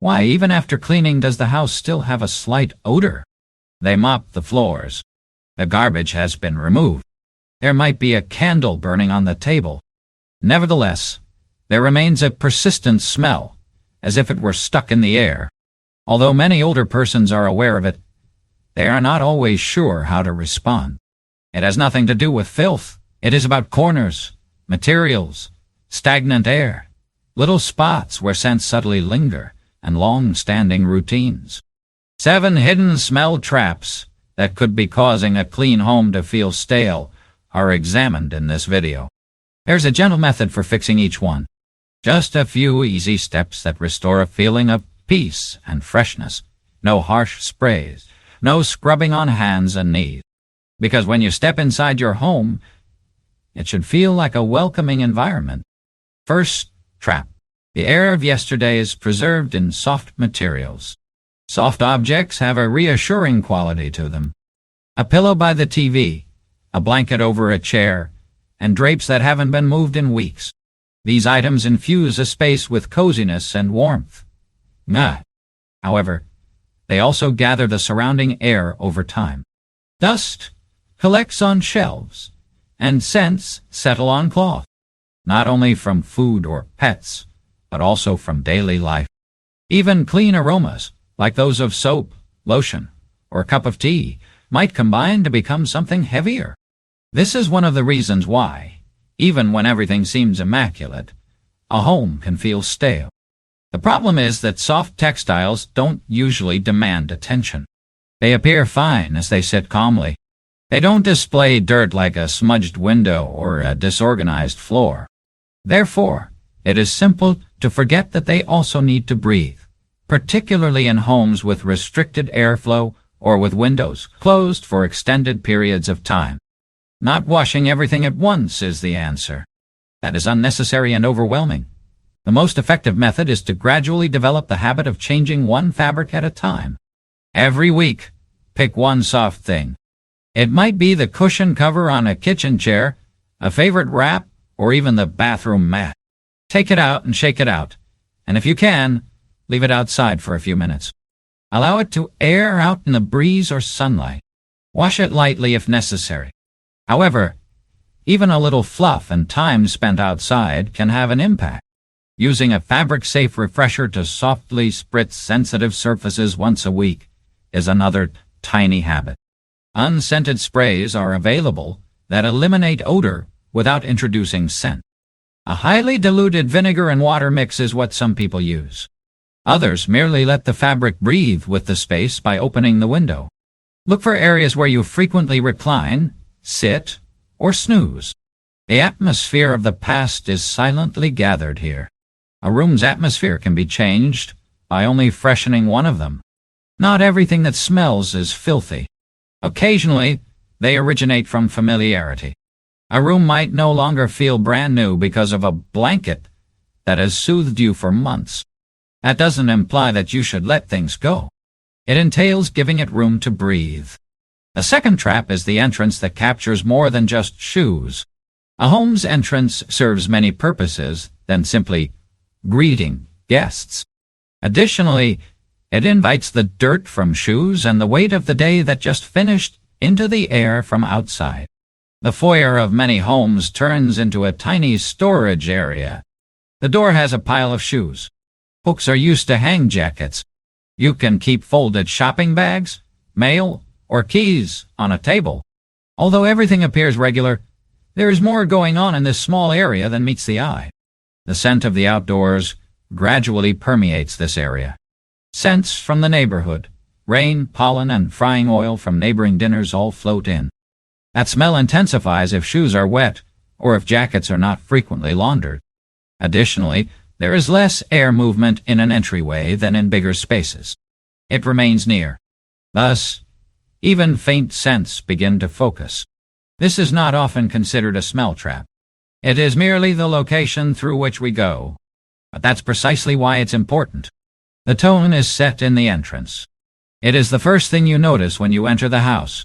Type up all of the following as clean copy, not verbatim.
Why, even after cleaning, does the house still have a slight odor? They mop the floors. The garbage has been removed. There might be a candle burning on the table. Nevertheless, there remains a persistent smell, as if it were stuck in the air. Although many older persons are aware of it, they are not always sure how to respond. It has nothing to do with filth. It is about corners, materials, stagnant air, little spots where scents subtly linger, and long-standing routines. 7 hidden smell traps that could be causing a clean home to feel stale are examined in this video. There's a gentle method for fixing each one. Just a few easy steps that restore a feeling of peace and freshness. No harsh sprays, no scrubbing on hands and knees. Because when you step inside your home, it should feel like a welcoming environment. First trap. The air of yesterday is preserved in soft materials. Soft objects have a reassuring quality to them. A pillow by the TV, a blanket over a chair, and drapes that haven't been moved in weeks. These items infuse a space with coziness and warmth. However, they also gather the surrounding air over time. Dust collects on shelves, and scents settle on cloth, not only from food or pets, but also from daily life. Even clean aromas, like those of soap, lotion, or a cup of tea, might combine to become something heavier. This is one of the reasons why, even when everything seems immaculate, a home can feel stale. The problem is that soft textiles don't usually demand attention. They appear fine as they sit calmly. They don't display dirt like a smudged window or a disorganized floor. Therefore, it is simple to forget that they also need to breathe, particularly in homes with restricted airflow or with windows closed for extended periods of time. Not washing everything at once is the answer. That is unnecessary and overwhelming. The most effective method is to gradually develop the habit of changing one fabric at a time. Every week, pick one soft thing. It might be the cushion cover on a kitchen chair, a favorite wrap, or even the bathroom mat. Take it out and shake it out, and if you can, leave it outside for a few minutes. Allow it to air out in the breeze or sunlight. Wash it lightly if necessary. However, even a little fluff and time spent outside can have an impact. Using a fabric-safe refresher to softly spritz sensitive surfaces once a week is another tiny habit. Unscented sprays are available that eliminate odor without introducing scent. A highly diluted vinegar and water mix is what some people use. Others merely let the fabric breathe with the space by opening the window. Look for areas where you frequently recline, sit, or snooze. The atmosphere of the past is silently gathered here. A room's atmosphere can be changed by only freshening one of them. Not everything that smells is filthy. Occasionally, they originate from familiarity. A room might no longer feel brand new because of a blanket that has soothed you for months. That doesn't imply that you should let things go. It entails giving it room to breathe. The second trap is the entrance that captures more than just shoes. A home's entrance serves many purposes than simply greeting guests. Additionally, it invites the dirt from shoes and the weight of the day that just finished into the air from outside. The foyer of many homes turns into a tiny storage area. The door has a pile of shoes. Hooks are used to hang jackets. You can keep folded shopping bags, mail, or keys on a table. Although everything appears regular, there is more going on in this small area than meets the eye. The scent of the outdoors gradually permeates this area. Scents from the neighborhood, rain, pollen, and frying oil from neighboring dinners all float in. That smell intensifies if shoes are wet or if jackets are not frequently laundered. Additionally, there is less air movement in an entryway than in bigger spaces. It remains near. Thus, even faint scents begin to focus. This is not often considered a smell trap. It is merely the location through which we go. But that's precisely why it's important. The tone is set in the entrance. It is the first thing you notice when you enter the house.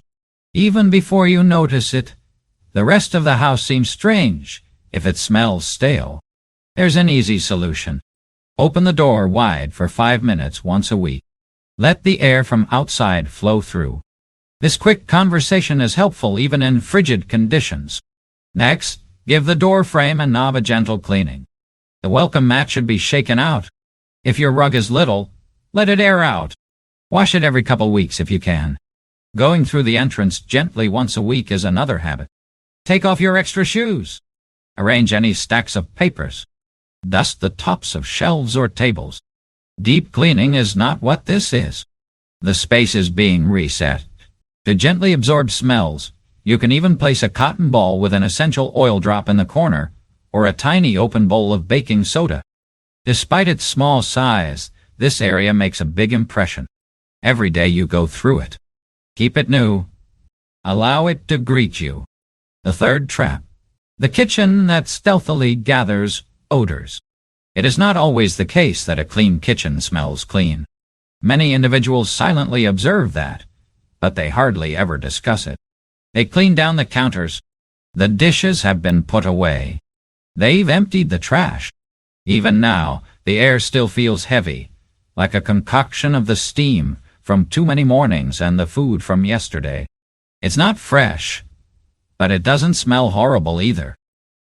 Even before you notice it, the rest of the house seems strange if it smells stale. There's an easy solution. Open the door wide for 5 minutes once a week. Let the air from outside flow through. This quick conversation is helpful even in frigid conditions. Next, give the door frame and knob a gentle cleaning. The welcome mat should be shaken out. If your rug is little, let it air out. Wash it every couple weeks if you can. Going through the entrance gently once a week is another habit. Take off your extra shoes. Arrange any stacks of papers. Dust the tops of shelves or tables. Deep cleaning is not what this is. The space is being reset. To gently absorb smells, you can even place a cotton ball with an essential oil drop in the corner, or a tiny open bowl of baking soda. Despite its small size, this area makes a big impression. Every day you go through it. Keep it new. Allow it to greet you. The third trap. The kitchen that stealthily gathers odors. It is not always the case that a clean kitchen smells clean. Many individuals silently observe that, but they hardly ever discuss it. They clean down the counters. The dishes have been put away. They've emptied the trash. Even now, the air still feels heavy, like a concoction of the steam from too many mornings and the food from yesterday. It's not fresh, but it doesn't smell horrible either.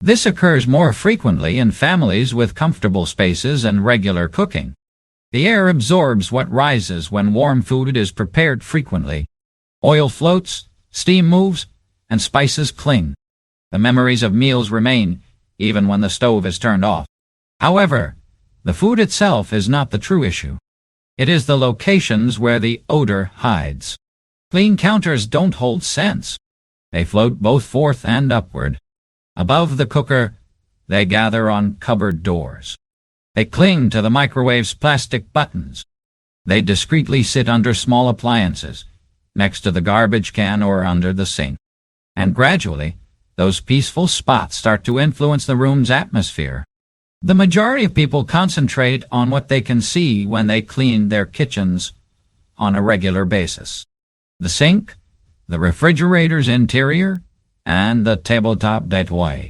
This occurs more frequently in families with comfortable spaces and regular cooking. The air absorbs what rises when warm food is prepared frequently. Oil floats, steam moves, and spices cling. The memories of meals remain, even when the stove is turned off. However, the food itself is not the true issue. It is the locations where the odor hides. Clean counters don't hold scents. They float both forth and upward. Above the cooker, they gather on cupboard doors. They cling to the microwave's plastic buttons. They discreetly sit under small appliances, next to the garbage can or under the sink. And gradually, those peaceful spots start to influence the room's atmosphere. The majority of people concentrate on what they can see when they clean their kitchens on a regular basis. The sink, the refrigerator's interior, and the tabletop Entryway.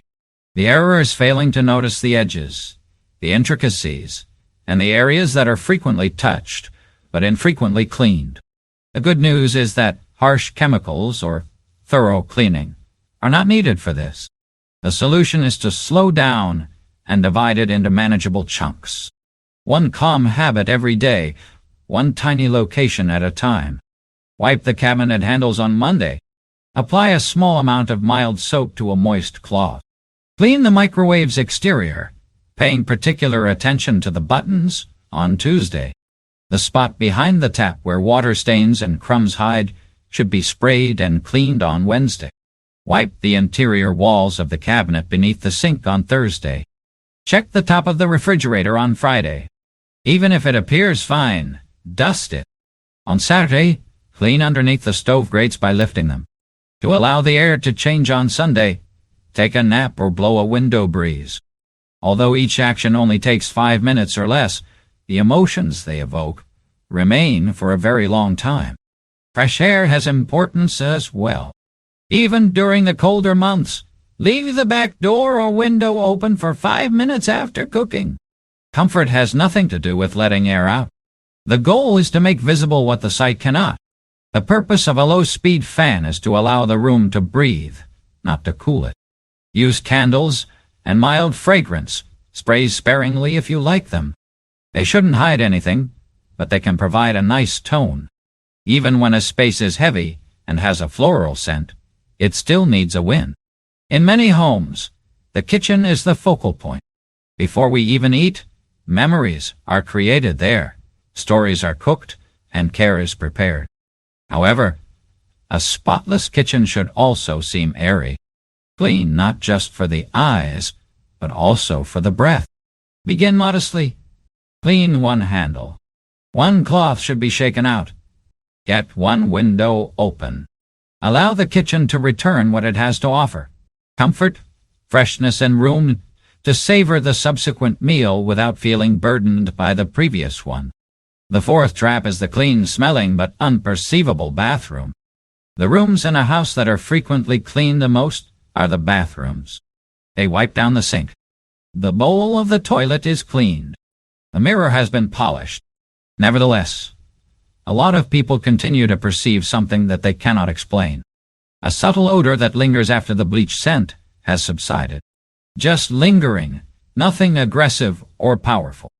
The error is failing to notice the edges, the intricacies, and the areas that are frequently touched, but infrequently cleaned. The good news is that harsh chemicals or thorough cleaning are not needed for this. The solution is to slow down and divide it into manageable chunks. One calm habit every day, one tiny location at a time. Wipe the cabinet handles on Monday. Apply a small amount of mild soap to a moist cloth. Clean the microwave's exterior, paying particular attention to the buttons, on Tuesday. The spot behind the tap where water stains and crumbs hide should be sprayed and cleaned on Wednesday. Wipe the interior walls of the cabinet beneath the sink on Thursday. Check the top of the refrigerator on Friday. Even if it appears fine, dust it. On Saturday, clean underneath the stove grates by lifting them. To allow the air to change on Sunday, take a nap or blow a window breeze. Although each action only takes 5 minutes or less, the emotions they evoke remain for a very long time. Fresh air has importance as well. Even during the colder months, leave the back door or window open for 5 minutes after cooking. Comfort has nothing to do with letting air out. The goal is to make visible what the sight cannot. The purpose of a low-speed fan is to allow the room to breathe, not to cool it. Use candles and mild fragrance, sprays sparingly if you like them. They shouldn't hide anything, but they can provide a nice tone. Even when a space is heavy and has a floral scent, it still needs a win. In many homes, the kitchen is the focal point. Before we even eat, memories are created there, stories are cooked, and care is prepared. However, a spotless kitchen should also seem airy. Clean not just for the eyes, but also for the breath. Begin modestly. Clean one handle. One cloth should be shaken out. Get one window open. Allow the kitchen to return what it has to offer. Comfort, freshness, and room to savor the subsequent meal without feeling burdened by the previous one. The fourth trap is the clean-smelling but unperceivable bathroom. The rooms in a house that are frequently cleaned the most are the bathrooms. They wipe down the sink. The bowl of the toilet is cleaned. The mirror has been polished. Nevertheless, a lot of people continue to perceive something that they cannot explain. A subtle odor that lingers after the bleach scent has subsided. Just lingering, nothing aggressive or powerful.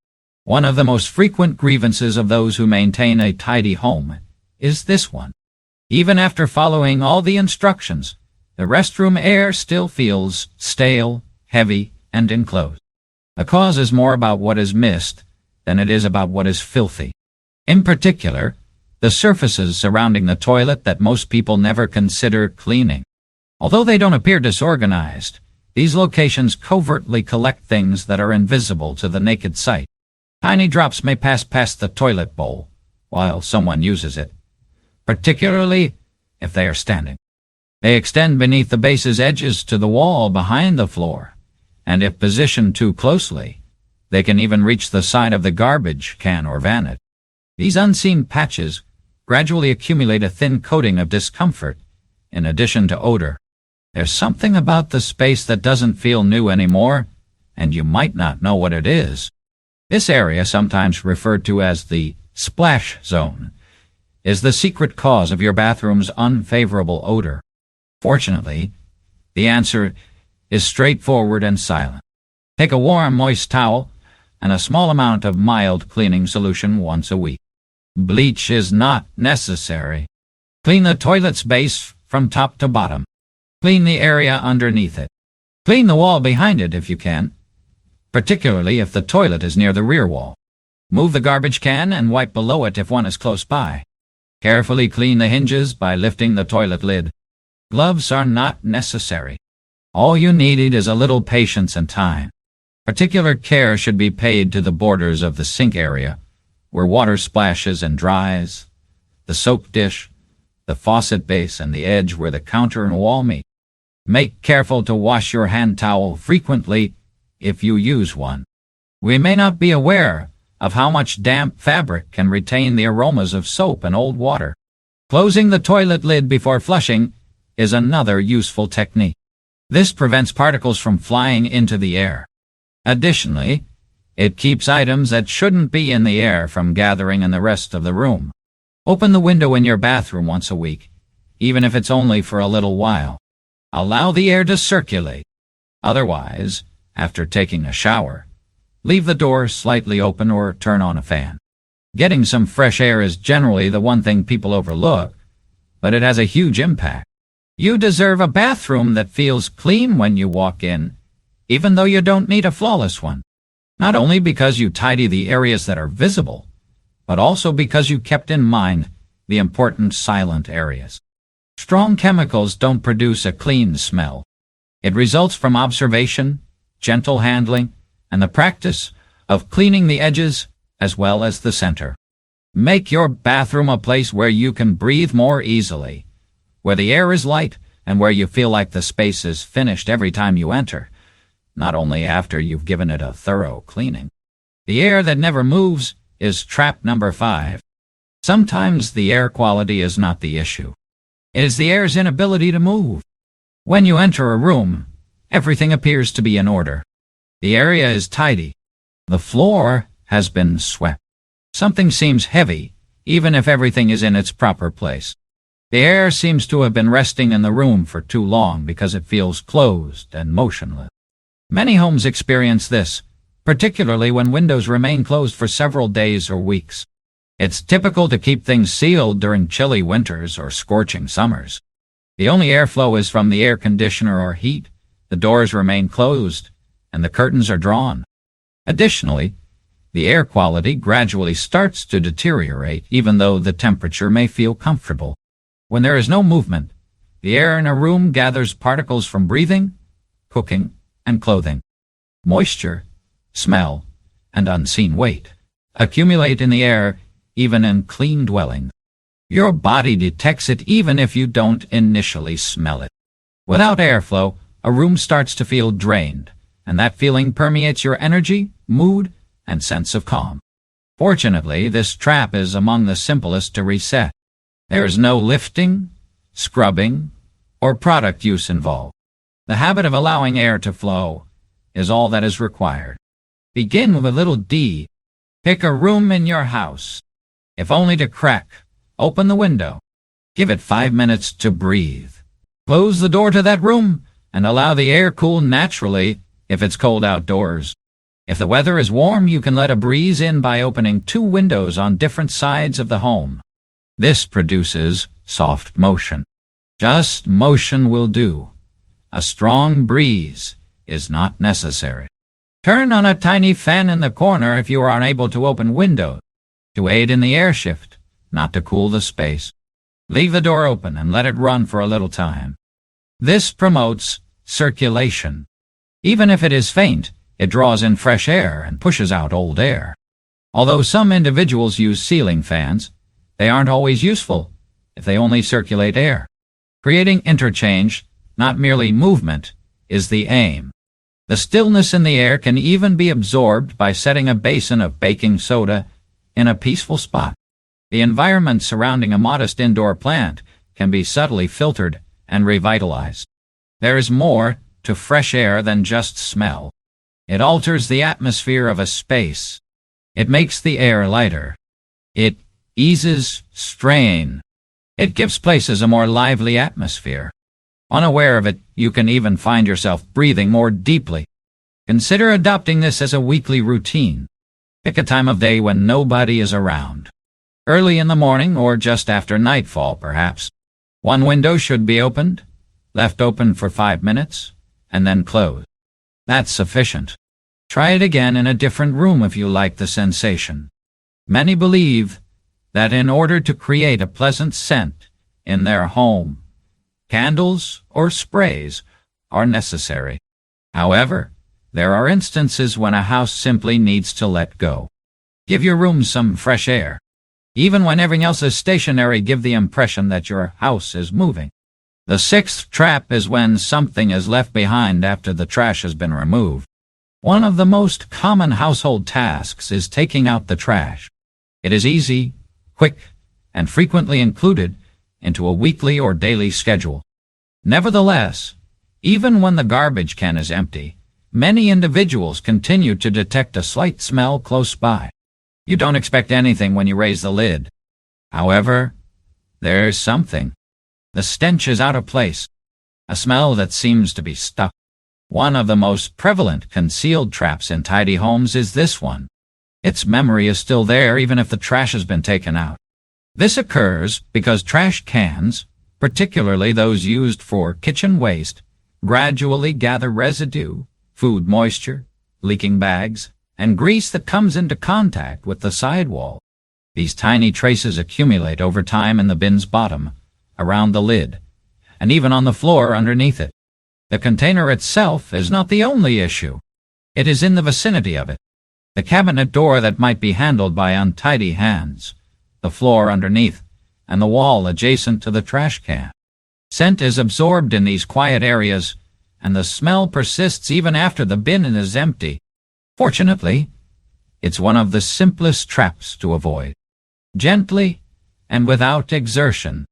One of the most frequent grievances of those who maintain a tidy home is this one. Even after following all the instructions, the restroom air still feels stale, heavy, and enclosed. The cause is more about what is missed than it is about what is filthy. In particular, the surfaces surrounding the toilet that most people never consider cleaning. Although they don't appear disorganized, these locations covertly collect things that are invisible to the naked sight. Tiny drops may pass past the toilet bowl while someone uses it, particularly if they are standing. They extend beneath the base's edges to the wall behind the floor, and if positioned too closely, they can even reach the side of the garbage can or vanity. These unseen patches gradually accumulate a thin coating of discomfort in addition to odor. There's something about the space that doesn't feel new anymore, and you might not know what it is. This area, sometimes referred to as the splash zone, is the secret cause of your bathroom's unfavorable odor. Fortunately, the answer is straightforward and silent. Take a warm, moist towel and a small amount of mild cleaning solution once a week. Bleach is not necessary. Clean the toilet's base from top to bottom. Clean the area underneath it. Clean the wall behind it if you can, particularly if the toilet is near the rear wall. Move the garbage can and wipe below it if one is close by. Carefully clean the hinges by lifting the toilet lid. Gloves are not necessary. All you need is a little patience and time. Particular care should be paid to the borders of the sink area, where water splashes and dries, the soap dish, the faucet base, and the edge where the counter and wall meet. Make careful to wash your hand towel frequently if you use one. We may not be aware of how much damp fabric can retain the aromas of soap and old water. Closing the toilet lid before flushing is another useful technique. This prevents particles from flying into the air. Additionally, it keeps items that shouldn't be in the air from gathering in the rest of the room. Open the window in your bathroom once a week, even if it's only for a little while. Allow the air to circulate. Otherwise, after taking a shower, leave the door slightly open or turn on a fan. Getting some fresh air is generally the one thing people overlook, but it has a huge impact. You deserve a bathroom that feels clean when you walk in, even though you don't need a flawless one. Not only because you tidy the areas that are visible, but also because you kept in mind the important silent areas. Strong chemicals don't produce a clean smell. It results from observation, gentle handling, and the practice of cleaning the edges as well as the center. Make your bathroom a place where you can breathe more easily, where the air is light, and where you feel like the space is finished every time you enter, not only after you've given it a thorough cleaning. The air that never moves is trap number 5. Sometimes the air quality is not the issue. It is the air's inability to move. When you enter a room, everything appears to be in order. The area is tidy. The floor has been swept. Something seems heavy, even if everything is in its proper place. The air seems to have been resting in the room for too long because it feels closed and motionless. Many homes experience this, particularly when windows remain closed for several days or weeks. It's typical to keep things sealed during chilly winters or scorching summers. The only airflow is from the air conditioner or heat, the doors remain closed, and the curtains are drawn. Additionally, the air quality gradually starts to deteriorate even though the temperature may feel comfortable. When there is no movement, the air in a room gathers particles from breathing, cooking, and clothing. Moisture, smell, and unseen weight accumulate in the air even in clean dwellings. Your body detects it even if you don't initially smell it. Without airflow, a room starts to feel drained, and that feeling permeates your energy, mood, and sense of calm. Fortunately, this trap is among the simplest to reset. There is no lifting, scrubbing, or product use involved. The habit of allowing air to flow is all that is required. Begin with a little D. Pick a room in your house. If only to crack, open the window. Give it 5 minutes to breathe. Close the door to that room and allow the air cool naturally if it's cold outdoors. If the weather is warm, you can let a breeze in by opening 2 windows on different sides of the home. This produces soft motion. Just motion will do. A strong breeze is not necessary. Turn on a tiny fan in the corner if you are unable to open windows, to aid in the air shift, not to cool the space. Leave the door open and let it run for a little time. This promotes circulation. Even if it is faint, it draws in fresh air and pushes out old air. Although some individuals use ceiling fans, they aren't always useful if they only circulate air. Creating interchange, not merely movement, is the aim. The stillness in the air can even be absorbed by setting a basin of baking soda in a peaceful spot. The environment surrounding a modest indoor plant can be subtly filtered and revitalized. There is more to fresh air than just smell. It alters the atmosphere of a space. It makes the air lighter. It eases strain. It gives places a more lively atmosphere. Unaware of it, you can even find yourself breathing more deeply. Consider adopting this as a weekly routine. Pick a time of day when nobody is around. Early in the morning or just after nightfall, perhaps. One window should be opened, left open for 5 minutes, and then closed. That's sufficient. Try it again in a different room if you like the sensation. Many believe that in order to create a pleasant scent in their home, candles or sprays are necessary. However, there are instances when a house simply needs to let go. Give your room some fresh air. Even when everything else is stationary, give the impression that your house is moving. The 6th trap is when something is left behind after the trash has been removed. One of the most common household tasks is taking out the trash. It is easy, quick, and frequently included into a weekly or daily schedule. Nevertheless, even when the garbage can is empty, many individuals continue to detect a slight smell close by. You don't expect anything when you raise the lid. However, there's something. The stench is out of place, a smell that seems to be stuck. One of the most prevalent concealed traps in tidy homes is this one. Its memory is still there even if the trash has been taken out. This occurs because trash cans, particularly those used for kitchen waste, gradually gather residue, food moisture, leaking bags, and grease that comes into contact with the sidewall. These tiny traces accumulate over time in the bin's bottom, around the lid, and even on the floor underneath it. The container itself is not the only issue. It is in the vicinity of it. The cabinet door that might be handled by untidy hands, the floor underneath, and the wall adjacent to the trash can. Scent is absorbed in these quiet areas, and the smell persists even after the bin is empty. Fortunately, it's one of the simplest traps to avoid. Gently and without exertion,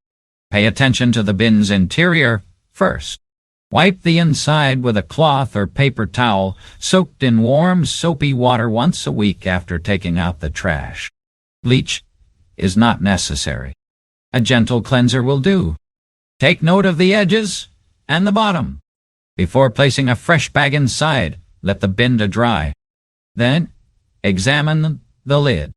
pay attention to the bin's interior first. Wipe the inside with a cloth or paper towel soaked in warm, soapy water once a week after taking out the trash. Bleach is not necessary. A gentle cleanser will do. Take note of the edges and the bottom. Before placing a fresh bag inside, let the bin to dry. Then, examine the lid.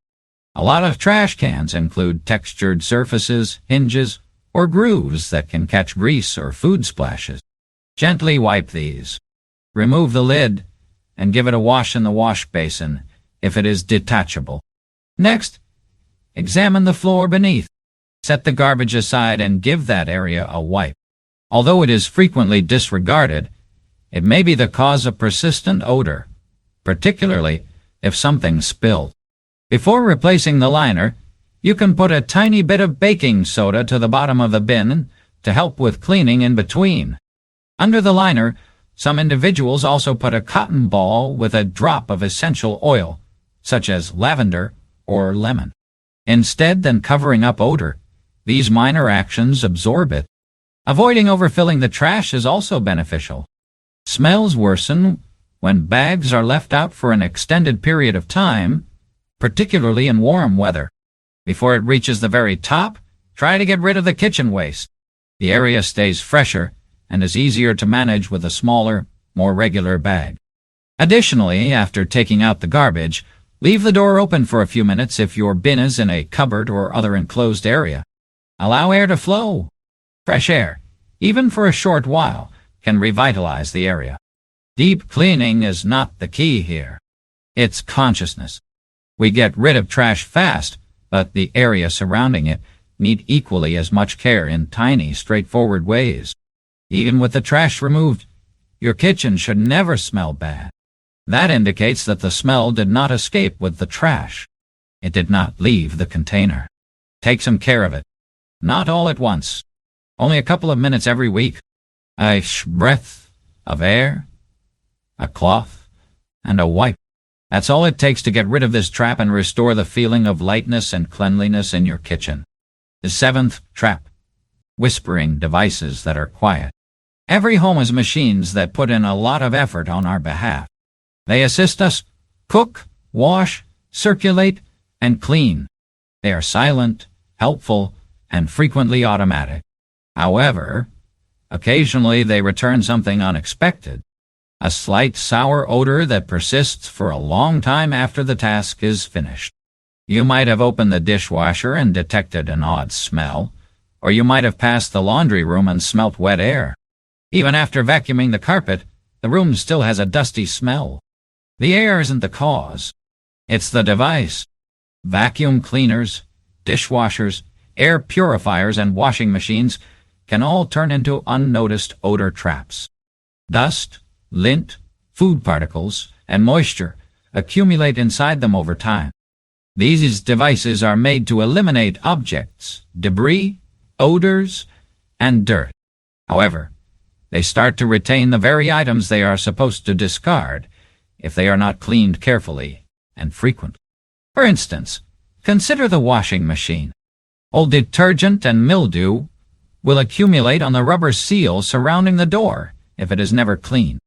A lot of trash cans include textured surfaces, hinges, or grooves that can catch grease or food splashes. Gently wipe these. Remove the lid and give it a wash in the wash basin if it is detachable. Next, examine the floor beneath. Set the garbage aside and give that area a wipe. Although it is frequently disregarded, it may be the cause of persistent odor, particularly if something spilled. Before replacing the liner, you can put a tiny bit of baking soda to the bottom of the bin to help with cleaning in between. Under the liner, some individuals also put a cotton ball with a drop of essential oil, such as lavender or lemon. Instead than covering up odor, these minor actions absorb it. Avoiding overfilling the trash is also beneficial. Smells worsen when bags are left out for an extended period of time, particularly in warm weather. Before it reaches the very top, try to get rid of the kitchen waste. The area stays fresher and is easier to manage with a smaller, more regular bag. Additionally, after taking out the garbage, leave the door open for a few minutes if your bin is in a cupboard or other enclosed area. Allow air to flow. Fresh air, even for a short while, can revitalize the area. Deep cleaning is not the key here. It's consciousness. We get rid of trash fast, but the area surrounding it need equally as much care in tiny, straightforward ways. Even with the trash removed, your kitchen should never smell bad. That indicates that the smell did not escape with the trash. It did not leave the container. Take some care of it. Not all at once. Only a couple of minutes every week. A breath of air, a cloth, and a wipe. That's all it takes to get rid of this trap and restore the feeling of lightness and cleanliness in your kitchen. The seventh trap. Whispering devices that are quiet. Every home has machines that put in a lot of effort on our behalf. They assist us cook, wash, circulate, and clean. They are silent, helpful, and frequently automatic. However, occasionally they return something unexpected. A slight sour odor that persists for a long time after the task is finished. You might have opened the dishwasher and detected an odd smell, or you might have passed the laundry room and smelt wet air. Even after vacuuming the carpet, the room still has a dusty smell. The air isn't the cause. It's the device. Vacuum cleaners, dishwashers, air purifiers, and washing machines can all turn into unnoticed odor traps. Dust, lint, food particles, and moisture accumulate inside them over time. These devices are made to eliminate objects, debris, odors, and dirt. However, they start to retain the very items they are supposed to discard if they are not cleaned carefully and frequently. For instance, consider the washing machine. Old detergent and mildew will accumulate on the rubber seal surrounding the door if it is never cleaned.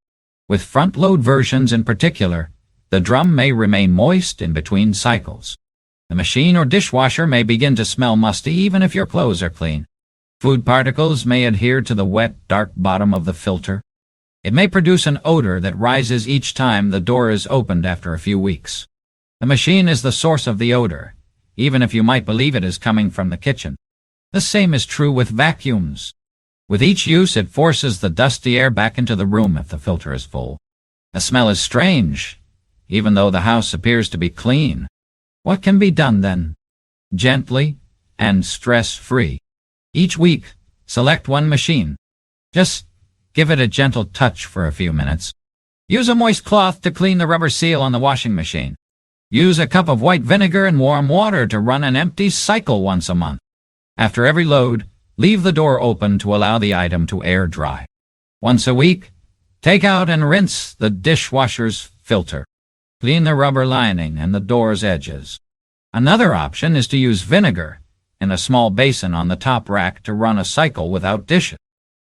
With front-load versions in particular, the drum may remain moist in between cycles. The machine or dishwasher may begin to smell musty even if your clothes are clean. Food particles may adhere to the wet, dark bottom of the filter. It may produce an odor that rises each time the door is opened after a few weeks. The machine is the source of the odor, even if you might believe it is coming from the kitchen. The same is true with vacuums. With each use, it forces the dusty air back into the room if the filter is full. The smell is strange, even though the house appears to be clean. What can be done then? Gently and stress-free. Each week, select one machine. Just give it a gentle touch for a few minutes. Use a moist cloth to clean the rubber seal on the washing machine. Use a cup of white vinegar and warm water to run an empty cycle once a month. After every load, leave the door open to allow the item to air dry. Once a week, take out and rinse the dishwasher's filter. Clean the rubber lining and the door's edges. Another option is to use vinegar in a small basin on the top rack to run a cycle without dishes.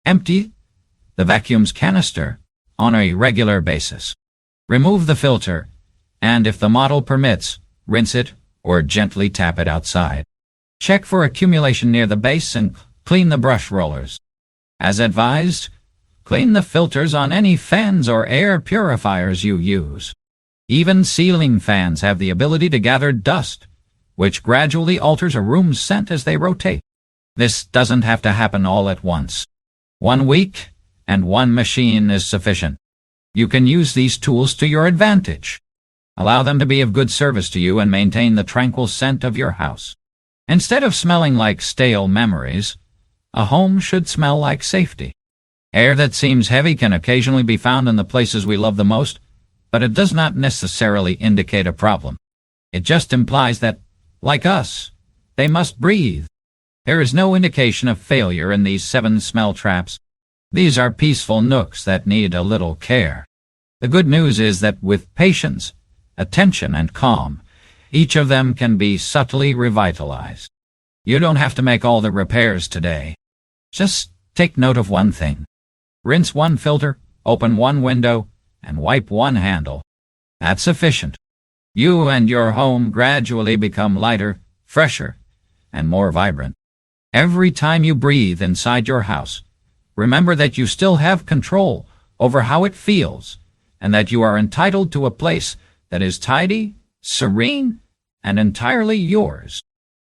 Empty the vacuum's canister on a regular basis. Remove the filter, and if the model permits, rinse it or gently tap it outside. Check for accumulation near the base and clean the brush rollers. As advised, clean the filters on any fans or air purifiers you use. Even ceiling fans have the ability to gather dust, which gradually alters a room's scent as they rotate. This doesn't have to happen all at once. 1 week and one machine is sufficient. You can use these tools to your advantage. Allow them to be of good service to you and maintain the tranquil scent of your house. Instead of smelling like stale memories, a home should smell like safety. Air that seems heavy can occasionally be found in the places we love the most, but it does not necessarily indicate a problem. It just implies that, like us, they must breathe. There is no indication of failure in these 7 smell traps. These are peaceful nooks that need a little care. The good news is that with patience, attention, and calm, each of them can be subtly revitalized. You don't have to make all the repairs today. Just take note of one thing. Rinse one filter, open one window, and wipe one handle. That's sufficient. you and your home gradually become lighter, fresher, and more vibrant. Every time you breathe inside your house, remember that you still have control over how it feels, and that you are entitled to a place that is tidy, serene, and entirely yours.